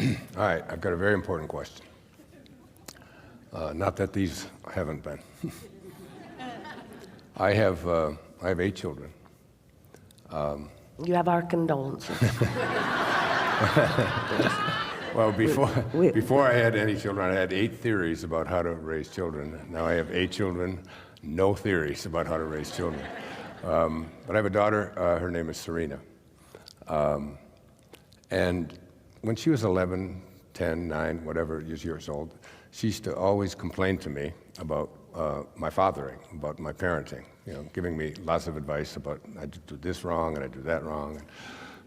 All right, I've got a very important question. Not that these haven't been. I have 8 children. You have our condolences. Well, before I had any children, I had 8 theories about how to raise children. Now I have 8 children, no theories about how to raise children. But I have a daughter, her name is Serena. And when she was 11, 10, 9, whatever years old, she used to always complain to me about my fathering, about my parenting, giving me lots of advice about I do this wrong and I do that wrong.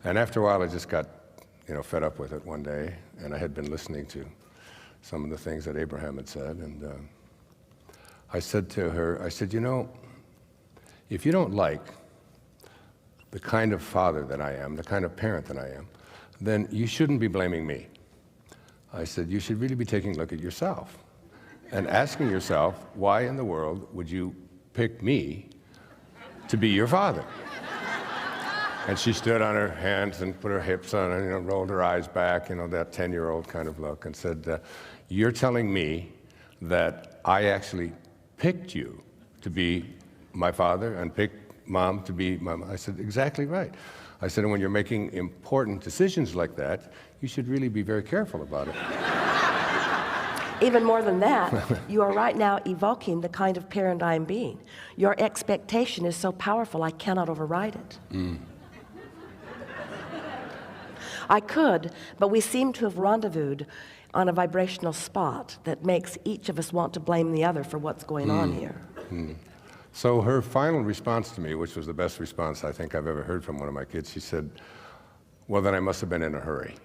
And after a while, I just got fed up with it one day, and I had been listening to some of the things that Abraham had said, and I said to her, I said, if you don't like the kind of father that I am, the kind of parent that I am, then you shouldn't be blaming me. I said, you should really be taking a look at yourself and asking yourself, why in the world would you pick me to be your father? And she stood on her hands and put her hips on and rolled her eyes back, that 10-year-old kind of look, and said, you're telling me that I actually picked you to be my father and picked Mom to be my mom? I said, exactly right. I said, and when you're making important decisions like that, you should really be very careful about it. Even more than that, you are right now evoking the kind of parent I am being. Your expectation is so powerful, I cannot override it. I could, but we seem to have rendezvoused on a vibrational spot that makes each of us want to blame the other for what's going on here. So her final response to me, which was the best response I think I've ever heard from one of my kids, she said, well, then I must have been in a hurry.